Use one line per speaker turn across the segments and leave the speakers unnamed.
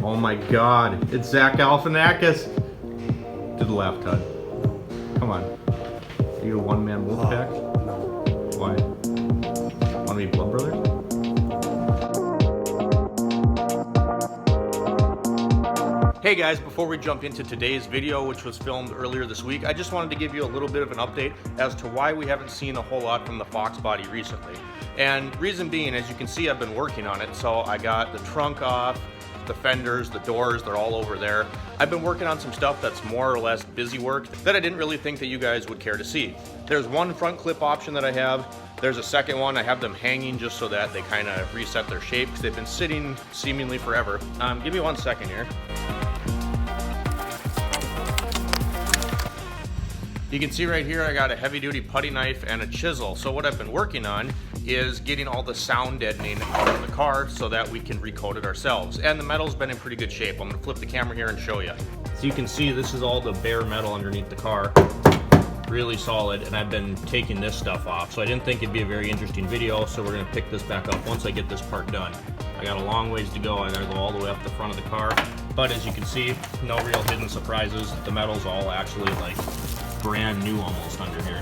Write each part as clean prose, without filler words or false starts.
Oh my God, it's Zach Galifianakis. To the left, Todd. Come on. Are you a one-man wolf pack?
No.
Why? Want to be blood brothers? Hey guys, before we jump into today's video, which was filmed earlier this week, I just wanted to give you a little bit of an update as to why we haven't seen a whole lot from the Fox body recently. And reason being, as you can see, I've been working on it. So I got the trunk off, the fenders, the doors, they're all over there. I've been working on some stuff that's more or less busy work that I didn't really think that you guys would care to see. There's one front clip option that I have. There's a second one. I have them hanging just so that they kind of reset their shape because they've been sitting seemingly forever. Give me 1 second here. You can see right here I got a heavy duty putty knife and a chisel. So what I've been working on is getting all the sound deadening out of the car so that we can recoat it ourselves. And the metal's been in pretty good shape. I'm gonna flip the camera here and show you. So you can see this is all the bare metal underneath the car. Really solid, and I've been taking this stuff off. So I didn't think it'd be a very interesting video, so we're gonna pick this back up once I get this part done. I got a long ways to go. I gotta go all the way up the front of the car. But as you can see, no real hidden surprises. The metal's all actually like brand new almost under here.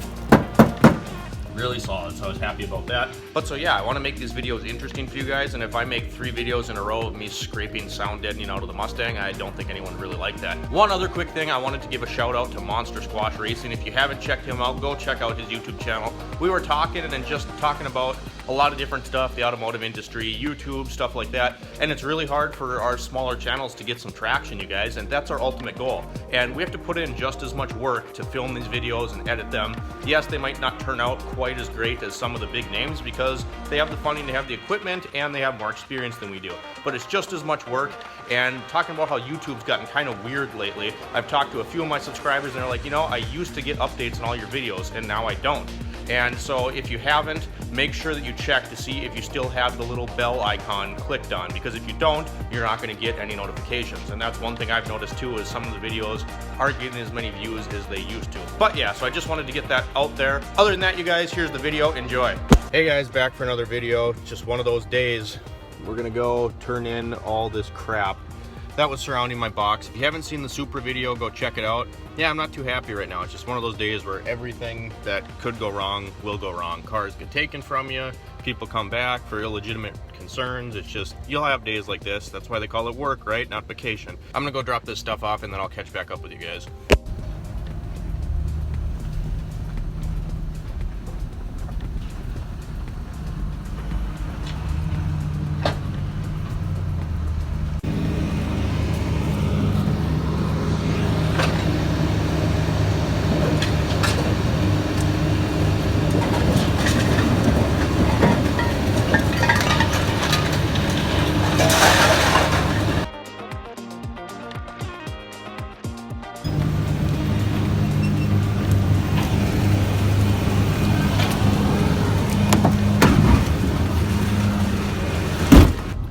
Really solid, so I was happy about that. But so yeah, I want to make these videos interesting for you guys, and if I make 3 videos in a row of me scraping sound deadening out of the Mustang, I don't think anyone really like that. One other quick thing, I wanted to give a shout out to Monster Squash Racing. If you haven't checked him out, go check out his YouTube channel. We were talking and just talking about a lot of different stuff, the automotive industry, YouTube, stuff like that. And it's really hard for our smaller channels to get some traction, you guys, and that's our ultimate goal. And we have to put in just as much work to film these videos and edit them. Yes, they might not turn out quite as great as some of the big names because they have the funding, they have the equipment, and they have more experience than we do. But it's just as much work. And talking about how YouTube's gotten kind of weird lately, I've talked to a few of my subscribers and they're like, you know, I used to get updates on all your videos and now I don't. And so if you haven't, make sure that you check to see if you still have the little bell icon clicked on, because if you don't, you're not going to get any notifications. And that's one thing I've noticed too, is some of the videos aren't getting as many views as they used to. But yeah, so I just wanted to get that out there. Other than that, you guys, here's the video. Enjoy. Hey guys, back for another video. Just one of those days. We're gonna go turn in all this crap that was surrounding my box. If you haven't seen the Supra video, go check it out. Yeah, I'm not too happy right now. It's just one of those days where everything that could go wrong will go wrong. Cars get taken from you, people come back for illegitimate concerns. It's just, you'll have days like this. That's why they call it work, right? Not vacation. I'm gonna go drop this stuff off and then I'll catch back up with you guys.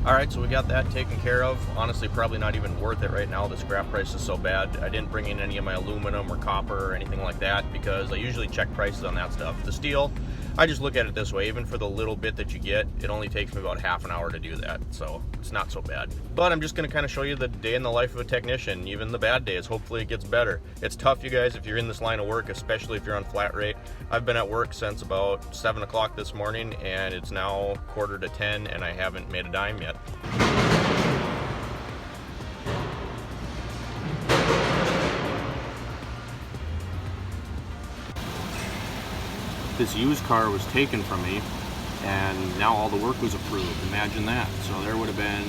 Alright, so we got that taken care of. Honestly, probably not even worth it right now. The scrap price is so bad. I didn't bring in any of my aluminum or copper or anything like that because I usually check prices on that stuff. The steel, I just look at it this way. Even for the little bit that you get, it only takes me about half an hour to do that. So it's not so bad. But I'm just going to kind of show you the day in the life of a technician, even the bad days. Hopefully it gets better. It's tough, you guys, if you're in this line of work, especially if you're on flat rate. I've been at work since about 7 o'clock this morning and it's now 9:45 and I haven't made a dime yet. This used car was taken from me and now all the work was approved. Imagine that. So there would have been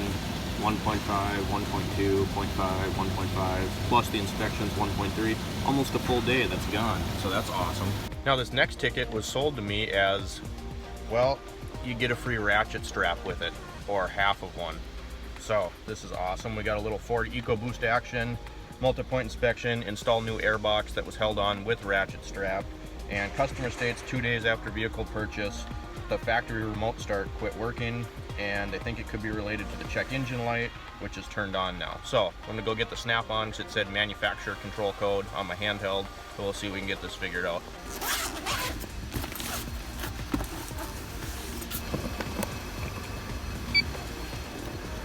1.5, 1.2, 0.5, 1.5, plus the inspections 1.3, almost a full day that's gone. So that's awesome. Now this next ticket was sold to me as, well, you get a free ratchet strap with it, or half of one. So this is awesome. We got a little Ford EcoBoost action, multi-point inspection, install new airbox that was held on with ratchet strap, and customer states 2 days after vehicle purchase, the factory remote start quit working, and I think it could be related to the check engine light, which is turned on now. So I'm gonna go get the snap-on because it said manufacturer control code on my handheld, so we'll see if we can get this figured out.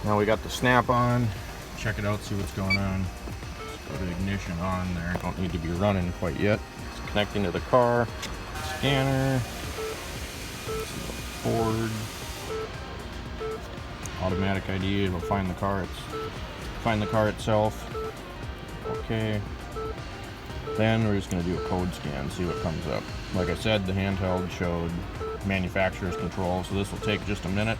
Now we got the snap-on, check it out, see what's going on. Let's go to ignition on there. Don't need to be running quite yet. It's connecting to the car. Scanner. Ford. Automatic ID. It'll find the car. Find the car itself. Okay. Then we're just going to do a code scan, see what comes up. Like I said, the handheld showed manufacturer's control, so this will take just a minute,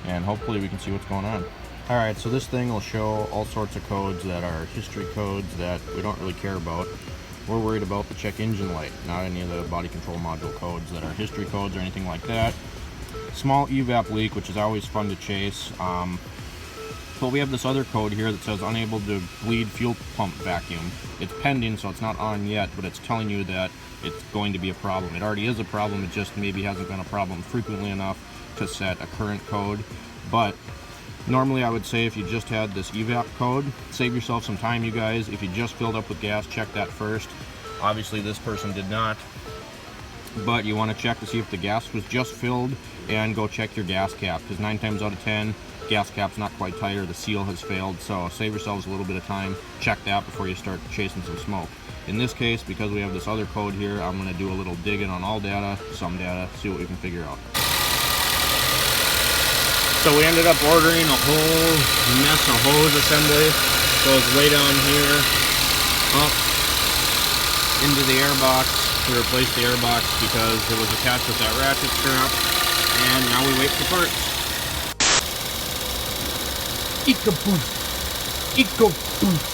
and hopefully we can see what's going on. Alright, so this thing will show all sorts of codes that are history codes that we don't really care about. We're worried about the check engine light, not any of the body control module codes that are history codes or anything like that. Small evap leak, which is always fun to chase. But we have this other code here that says unable to bleed fuel pump vacuum. It's pending, so it's not on yet, but it's telling you that it's going to be a problem. It already is a problem, it just maybe hasn't been a problem frequently enough to set a current code. But normally I would say if you just had this evap code, save yourself some time, you guys. If you just filled up with gas, check that first. Obviously this person did not. But you want to check to see if the gas was just filled, and go check your gas cap, because 9 times out of 10, gas cap's not quite tight or the seal has failed. So save yourselves a little bit of time, check that before you start chasing some smoke. In this case, because we have this other code here, I'm going to do a little digging on all data, some data, see what we can figure out. So we ended up ordering a whole mess of hose assembly. Goes way down here, up into the airbox. We replaced the airbox because it was attached with that ratchet strap, and now we wait for parts. EcoBoost! EcoBoost!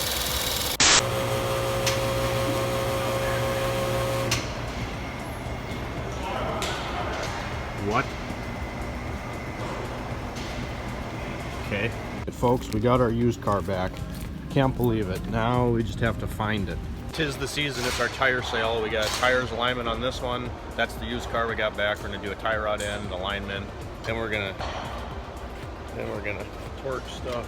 What? Okay. Folks, we got our used car back. Can't believe it. Now we just have to find it. 'Tis the season, it's our tire sale. We got tires alignment on this one. That's the used car we got back. We're gonna do a tie rod end, alignment. Then we're gonna torch stuff.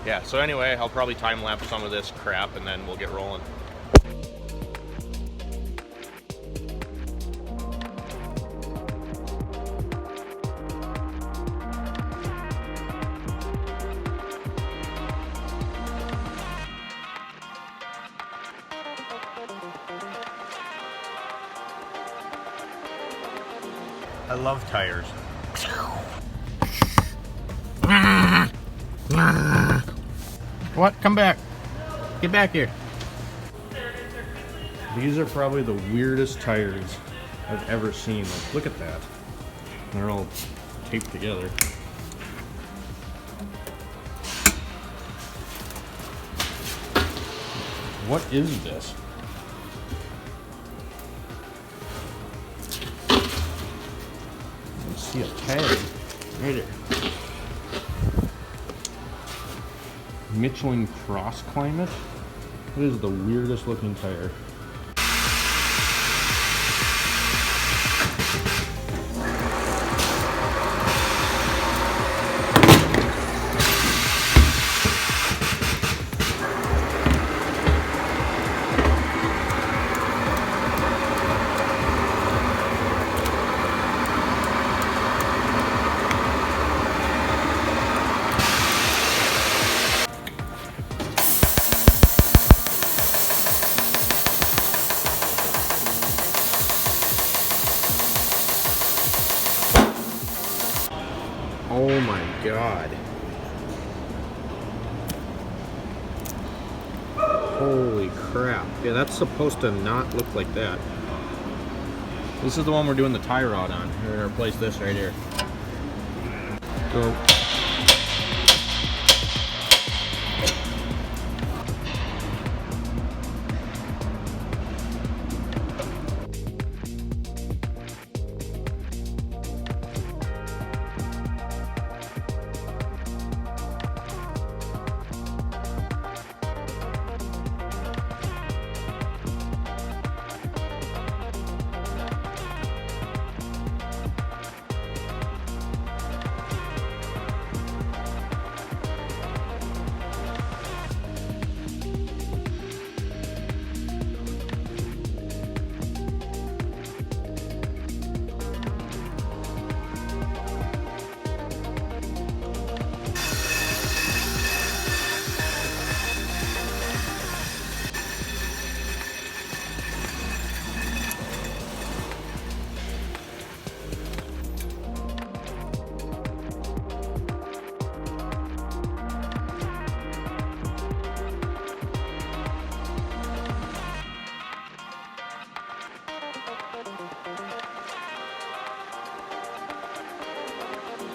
Yeah, so anyway, I'll probably time lapse some of this crap and then we'll get rolling. I love tires. What? Come back. Get back here. These are probably the weirdest tires I've ever seen. Like, look at that. They're all taped together. What is this? See a tag right here. Michelin Cross Climate. This is the weirdest looking tire. Oh my God. Holy crap. Yeah, that's supposed to not look like that. This is the one we're doing the tie rod on. We're gonna replace this right here. Go.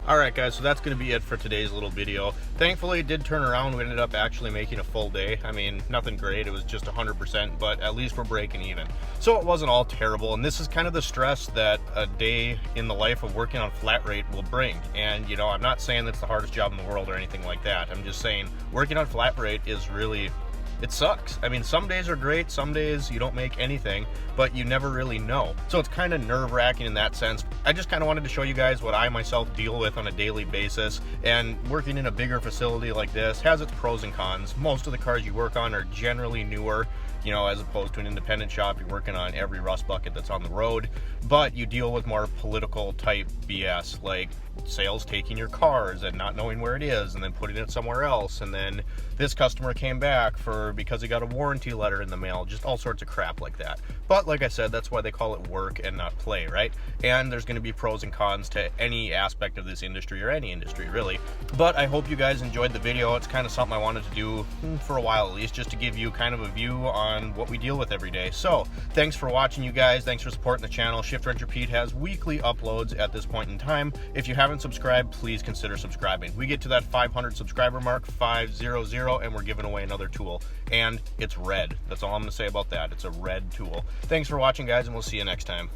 Alright guys, so that's going to be it for today's little video. Thankfully it did turn around. We ended up actually making a full day. I mean, nothing great, it was just 100%, but at least we're breaking even. So it wasn't all terrible, and this is kind of the stress that a day in the life of working on flat rate will bring. And you know, I'm not saying that's the hardest job in the world or anything like that. I'm just saying working on flat rate is really, it sucks. I mean, some days are great, some days you don't make anything, but you never really know. So it's kind of nerve-wracking in that sense. I just kind of wanted to show you guys what I myself deal with on a daily basis, and working in a bigger facility like this has its pros and cons. Most of the cars you work on are generally newer, you know, as opposed to an independent shop. You're working on every rust bucket that's on the road, but you deal with more political type BS, like sales taking your cars and not knowing where it is and then putting it somewhere else, and then this customer came back because he got a warranty letter in the mail, just all sorts of crap like that. But like I said, that's why they call it work and not play, right? And there's going to be pros and cons to any aspect of this industry, or any industry really. But I hope you guys enjoyed the video. It's kind of something I wanted to do for a while at least, just to give you kind of a view on what we deal with every day. So thanks for watching, you guys. Thanks for supporting the channel. Shift Wrench Repeat has weekly uploads at this point in time. If you haven't subscribed, please consider subscribing. We get to that 500 subscriber mark, 500, and we're giving away another tool, and it's red. That's all I'm going to say about that. It's a red tool. Thanks for watching, guys, and we'll see you next time.